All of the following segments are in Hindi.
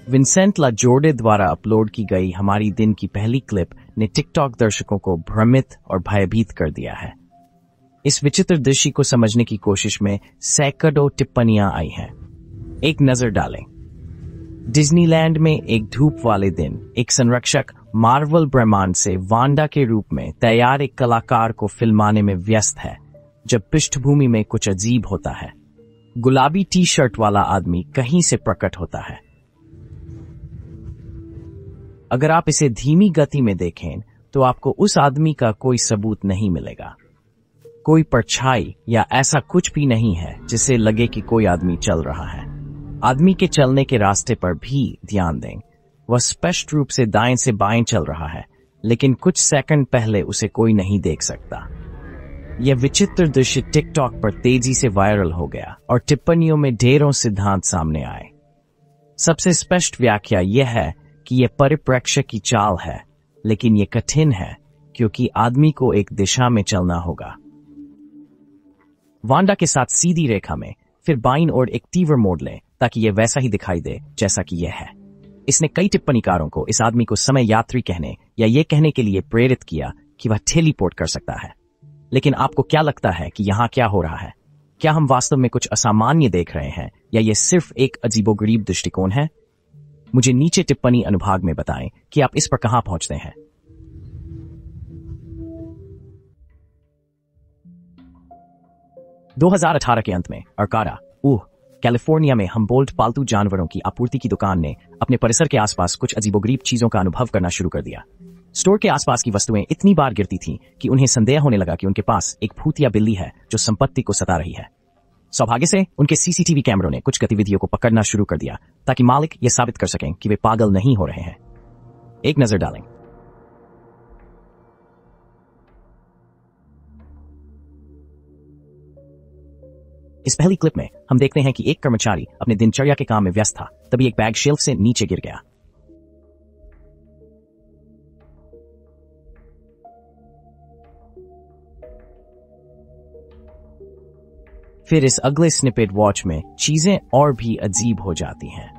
विंसेंट लाजोर्डे द्वारा अपलोड की गई हमारी दिन की पहली क्लिप ने टिकटॉक दर्शकों को भ्रमित और भयभीत कर दिया है। इस विचित्र दृश्य को समझने की कोशिश में सैकड़ों टिप्पणियां आई हैं। एक नजर डालें। डिज्नीलैंड में एक धूप वाले दिन एक संरक्षक मार्वल ब्रह्मांड से वांडा के रूप में तैयार एक कलाकार को फिल्माने में व्यस्त है जब पृष्ठभूमि में कुछ अजीब होता है। गुलाबी टी शर्ट वाला आदमी कहीं से प्रकट होता है। अगर आप इसे धीमी गति में देखें तो आपको उस आदमी का कोई सबूत नहीं मिलेगा। कोई परछाई या ऐसा कुछ भी नहीं है जिससे लगे कि कोई आदमी चल रहा है। आदमी के चलने के रास्ते पर भी ध्यान दें। वह स्पष्ट रूप से दाएं से बाएं चल रहा है, लेकिन कुछ सेकंड पहले उसे कोई नहीं देख सकता। यह विचित्र दृश्य टिकटॉक पर तेजी से वायरल हो गया और टिप्पणियों में ढेरों सिद्धांत सामने आए। सबसे स्पष्ट व्याख्या यह है कि यह परिप्रेक्ष्य की चाल है, लेकिन यह कठिन है क्योंकि आदमी को एक दिशा में चलना होगा। वांडा के साथ सीधी रेखा में, फिर बाईं ओर एक तीव्र मोड़ लें ताकि यह वैसा ही दिखाई दे जैसा कि यह है। इसने कई टिप्पणीकारों को इस आदमी को समय यात्री कहने या यह कहने के लिए प्रेरित किया कि वह टेलीपोर्ट कर सकता है। लेकिन आपको क्या लगता है कि यहां क्या हो रहा है? क्या हम वास्तव में कुछ असामान्य देख रहे हैं या यह सिर्फ एक अजीबोगरीब दृष्टिकोण है? मुझे नीचे टिप्पणी अनुभाग में बताएं कि आप इस पर कहां पहुंचते हैं। – 2018 के अंत में अर्काडा, कैलिफोर्निया में हम्बोल्ट पालतू जानवरों की आपूर्ति की दुकान ने अपने परिसर के आसपास कुछ अजीबोगरीब चीजों का अनुभव करना शुरू कर दिया। स्टोर के आसपास की वस्तुएं इतनी बार गिरती थीं कि उन्हें संदेह होने लगा कि उनके पास एक भूतिया बिल्ली है जो संपत्ति को सता रही है। सौभाग्य से उनके सीसीटीवी कैमरों ने कुछ गतिविधियों को पकड़ना शुरू कर दिया ताकि मालिक यह साबित कर सकें कि वे पागल नहीं हो रहे हैं। एक नजर डालें। इस पहली क्लिप में हम देखते हैं कि एक कर्मचारी अपने दिनचर्या के काम में व्यस्त था, तभी एक बैग शेल्फ से नीचे गिर गया। फिर इस अगले स्निपेट वॉच में चीजें और भी अजीब हो जाती हैं।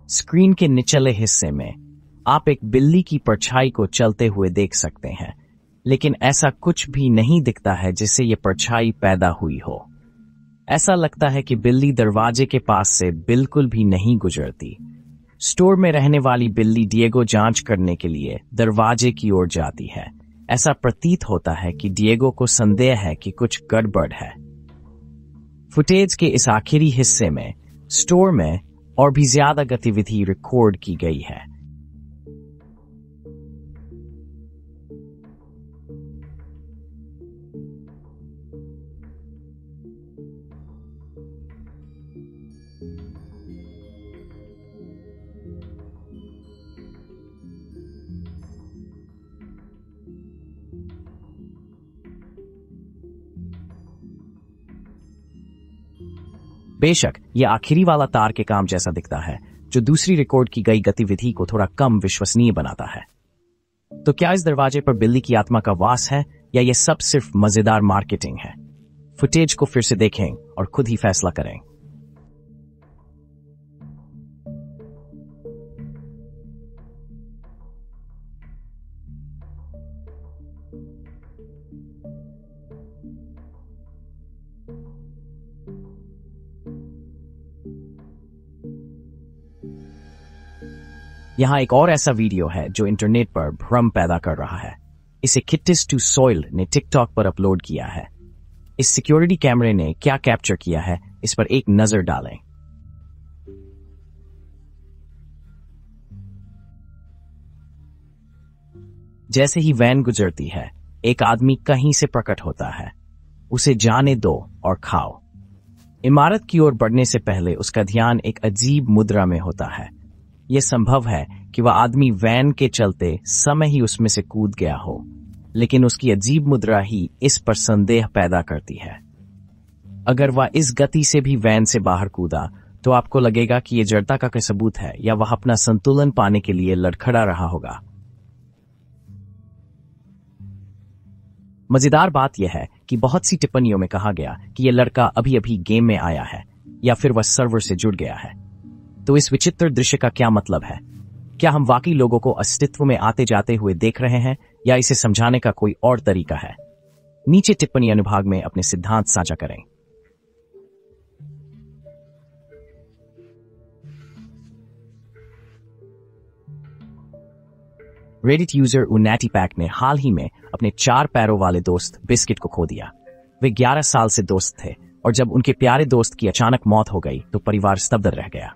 स्क्रीन के निचले हिस्से में आप एक बिल्ली की परछाई को चलते हुए देख सकते हैं, लेकिन ऐसा कुछ भी नहीं दिखता है जिससे यह परछाई पैदा हुई हो। ऐसा लगता है कि बिल्ली दरवाजे के पास से बिल्कुल भी नहीं गुजरती। स्टोर में रहने वाली बिल्ली डिएगो जांच करने के लिए दरवाजे की ओर जाती है। ऐसा प्रतीत होता है कि डिएगो को संदेह है कि कुछ गड़बड़ है। फुटेज के इस आखिरी हिस्से में स्टोर में और भी ज्यादा गतिविधि रिकॉर्ड की गई है। बेशक यह आखिरी वाला तार के काम जैसा दिखता है, जो दूसरी रिकॉर्ड की गई गतिविधि को थोड़ा कम विश्वसनीय बनाता है। तो क्या इस दरवाजे पर बिल्ली की आत्मा का वास है या यह सब सिर्फ मजेदार मार्केटिंग है? फुटेज को फिर से देखें और खुद ही फैसला करें। यहां एक और ऐसा वीडियो है जो इंटरनेट पर भ्रम पैदा कर रहा है। इसे किट्टिस टू सॉइल ने टिकटॉक पर अपलोड किया है। इस सिक्योरिटी कैमरे ने क्या कैप्चर किया है, इस पर एक नजर डालें। जैसे ही वैन गुजरती है, एक आदमी कहीं से प्रकट होता है। उसे जाने दो और खाओ। इमारत की ओर बढ़ने से पहले उसका ध्यान एक अजीब मुद्रा में होता है। यह संभव है कि वह आदमी वैन के चलते समय ही उसमें से कूद गया हो, लेकिन उसकी अजीब मुद्रा ही इस पर संदेह पैदा करती है। अगर वह इस गति से भी वैन से बाहर कूदा तो आपको लगेगा कि यह जड़ता का कोई सबूत है या वह अपना संतुलन पाने के लिए लड़खड़ा रहा होगा। मजेदार बात यह है कि बहुत सी टिप्पणियों में कहा गया कि यह लड़का अभी अभी गेम में आया है या फिर वह सर्वर से जुड़ गया है। तो इस विचित्र दृश्य का क्या मतलब है? क्या हम वाकई लोगों को अस्तित्व में आते जाते हुए देख रहे हैं या इसे समझाने का कोई और तरीका है? नीचे टिप्पणी अनुभाग में अपने सिद्धांत साझा करें। रेडिट यूजर उनैटी पैक ने हाल ही में अपने 4 पैरों वाले दोस्त बिस्किट को खो दिया। वे 11 साल से दोस्त थे और जब उनके प्यारे दोस्त की अचानक मौत हो गई तो परिवार स्तब्ध रह गया।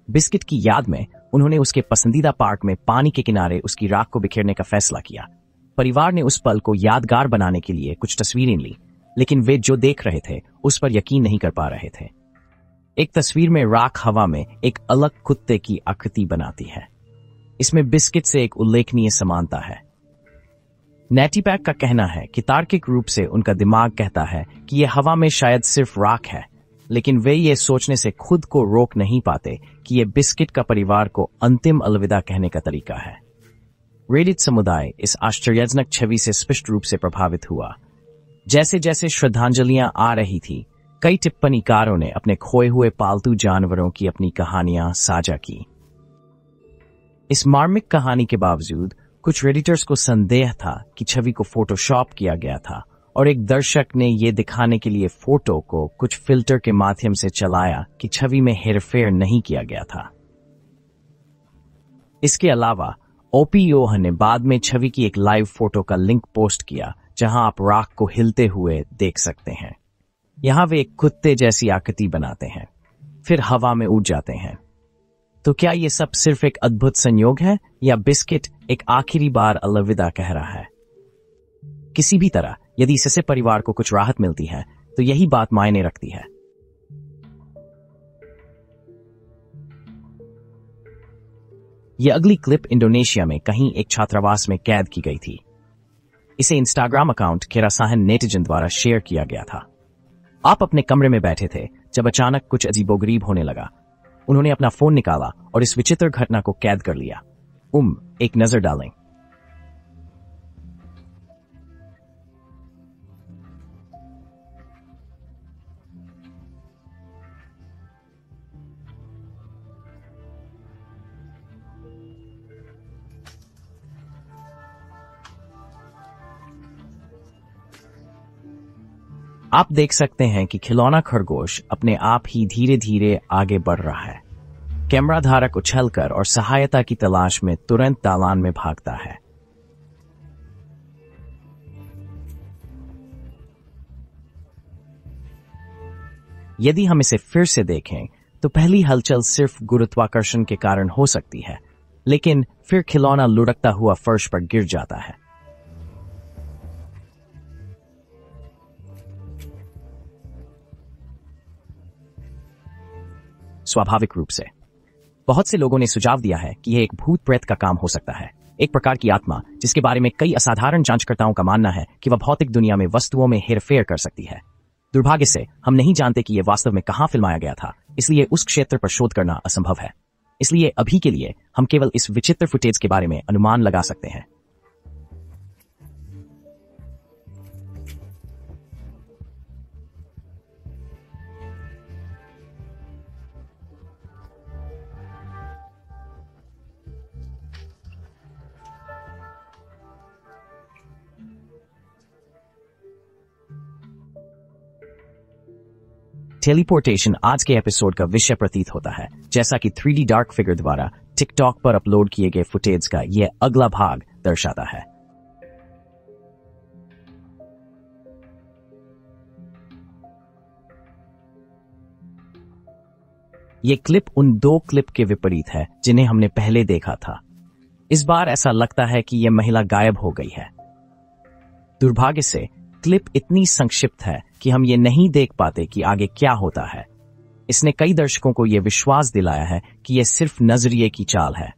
बिस्किट की याद में उन्होंने उसके पसंदीदा पार्क में पानी के किनारे उसकी राख को बिखेरने का फैसला किया। परिवार ने उस पल को यादगार बनाने के लिए कुछ तस्वीरें ली, लेकिन वे जो देख रहे थे उस पर यकीन नहीं कर पा रहे थे। एक तस्वीर में राख हवा में एक अलग कुत्ते की आकृति बनाती है। इसमें बिस्किट से एक उल्लेखनीय समानता है। नैटी पैक का कहना है कि तार्किक रूप से उनका दिमाग कहता है कि यह हवा में शायद सिर्फ राख है, लेकिन वे ये सोचने से खुद को रोक नहीं पाते कि यह बिस्किट का परिवार को अंतिम अलविदा कहने का तरीका है। रेडिट समुदाय इस आश्चर्यजनक छवि से स्पष्ट रूप से प्रभावित हुआ। जैसे जैसे श्रद्धांजलियां आ रही थी, कई टिप्पणीकारों ने अपने खोए हुए पालतू जानवरों की अपनी कहानियां साझा की। इस मार्मिक कहानी के बावजूद कुछ रेडिटर्स को संदेह था कि छवि को फोटोशॉप किया गया था और एक दर्शक ने यह दिखाने के लिए फोटो को कुछ फिल्टर के माध्यम से चलाया कि छवि में हेरफेर नहीं किया गया था। इसके अलावा ओपीओ ने बाद में छवि की एक लाइव फोटो का लिंक पोस्ट किया जहां आप राख को हिलते हुए देख सकते हैं। यहां वे एक कुत्ते जैसी आकृति बनाते हैं, फिर हवा में उड़ जाते हैं। तो क्या ये सब सिर्फ एक अद्भुत संयोग है या बिस्किट एक आखिरी बार अलविदा कह रहा है? किसी भी तरह यदि इससे परिवार को कुछ राहत मिलती है तो यही बात मायने रखती है। यह अगली क्लिप इंडोनेशिया में कहीं एक छात्रावास में कैद की गई थी। इसे इंस्टाग्राम अकाउंट केरासाहन नेटिजन द्वारा शेयर किया गया था। आप अपने कमरे में बैठे थे जब अचानक कुछ अजीबोगरीब होने लगा। उन्होंने अपना फोन निकाला और इस विचित्र घटना को कैद कर लिया। एक नजर डालें। आप देख सकते हैं कि खिलौना खरगोश अपने आप ही धीरे धीरे आगे बढ़ रहा है। कैमरा धारक उछलकर और सहायता की तलाश में तुरंत दालान में भागता है। यदि हम इसे फिर से देखें तो पहली हलचल सिर्फ गुरुत्वाकर्षण के कारण हो सकती है, लेकिन फिर खिलौना लुढ़कता हुआ फर्श पर गिर जाता है। स्वाभाविक रूप से बहुत से लोगों ने सुझाव दिया है कि यह एक भूत प्रेत का काम हो सकता है, एक प्रकार की आत्मा जिसके बारे में कई असाधारण जांचकर्ताओं का मानना है कि वह भौतिक दुनिया में वस्तुओं में हेरफेर कर सकती है। दुर्भाग्य से हम नहीं जानते कि यह वास्तव में कहां फिल्माया गया था, इसलिए उस क्षेत्र पर शोध करना असंभव है। इसलिए अभी के लिए हम केवल इस विचित्र फुटेज के बारे में अनुमान लगा सकते हैं। टेलीपोर्टेशन आज के एपिसोड का विषय प्रतीत होता है, जैसा कि 3D डार्क फिगर द्वारा टिकटॉक पर अपलोड किए गए फुटेज का यह अगला भाग दर्शाता है। यह क्लिप उन 2 क्लिप के विपरीत है जिन्हें हमने पहले देखा था। इस बार ऐसा लगता है कि यह महिला गायब हो गई है। दुर्भाग्य से क्लिप इतनी संक्षिप्त है कि हम ये नहीं देख पाते कि आगे क्या होता है। इसने कई दर्शकों को यह विश्वास दिलाया है कि यह सिर्फ नजरिए की चाल है।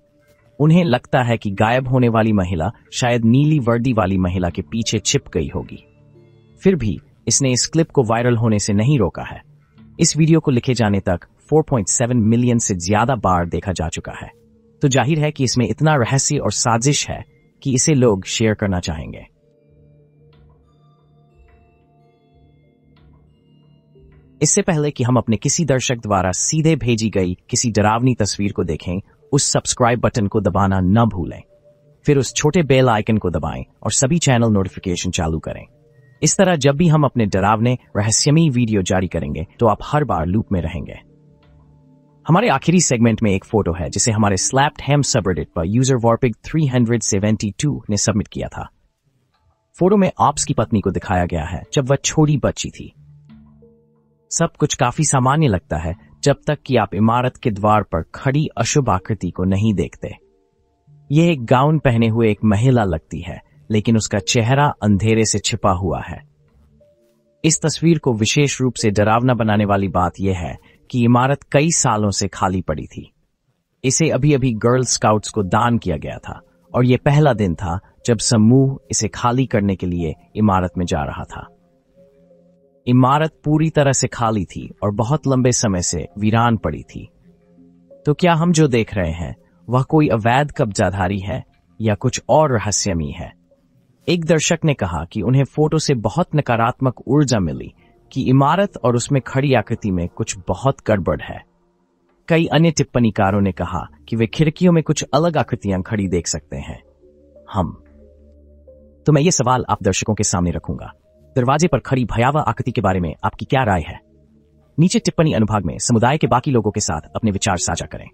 उन्हें लगता है कि गायब होने वाली महिला शायद नीली वर्दी वाली महिला के पीछे छिप गई होगी। फिर भी इसने इस क्लिप को वायरल होने से नहीं रोका है। इस वीडियो को लिखे जाने तक 4.7 मिलियन से ज्यादा बार देखा जा चुका है, तो जाहिर है कि इसमें इतना रहस्य और साजिश है कि इसे लोग शेयर करना चाहेंगे। इससे पहले कि हम अपने किसी दर्शक द्वारा सीधे भेजी गई किसी डरावनी तस्वीर को देखें, उस सब्सक्राइब बटन को दबाना न भूलें। फिर उस छोटे बेल आइकन को दबाएं और सभी चैनल नोटिफिकेशन चालू करें। इस तरह जब भी हम अपने डरावने रहस्यमयी वीडियो जारी करेंगे तो आप हर बार लूप में रहेंगे। हमारे आखिरी सेगमेंट में एक फोटो है जिसे हमारे स्लैप्ड हैम सबरेडिट पर यूजर वॉरपिग 372 ने सबमिट किया था। फोटो में ऑप्स की पत्नी को दिखाया गया है जब वह छोटी बच्ची थी। सब कुछ काफी सामान्य लगता है जब तक कि आप इमारत के द्वार पर खड़ी अशुभ आकृति को नहीं देखते। यह एक गाउन पहने हुए एक महिला लगती है, लेकिन उसका चेहरा अंधेरे से छिपा हुआ है। इस तस्वीर को विशेष रूप से डरावना बनाने वाली बात यह है कि इमारत कई सालों से खाली पड़ी थी। इसे अभी अभी गर्ल स्काउट्स को दान किया गया था और यह पहला दिन था जब समूह इसे खाली करने के लिए इमारत में जा रहा था। इमारत पूरी तरह से खाली थी और बहुत लंबे समय से वीरान पड़ी थी। तो क्या हम जो देख रहे हैं वह कोई अवैध कब्जाधारी है या कुछ और रहस्यमयी है? एक दर्शक ने कहा कि उन्हें फोटो से बहुत नकारात्मक ऊर्जा मिली कि इमारत और उसमें खड़ी आकृति में कुछ बहुत गड़बड़ है। कई अन्य टिप्पणीकारों ने कहा कि वे खिड़कियों में कुछ अलग आकृतियां खड़ी देख सकते हैं। तो मैं ये सवाल आप दर्शकों के सामने रखूंगा। दरवाजे पर खड़ी भयावह आकृति के बारे में आपकी क्या राय है? नीचे टिप्पणी अनुभाग में समुदाय के बाकी लोगों के साथ अपने विचार साझा करें।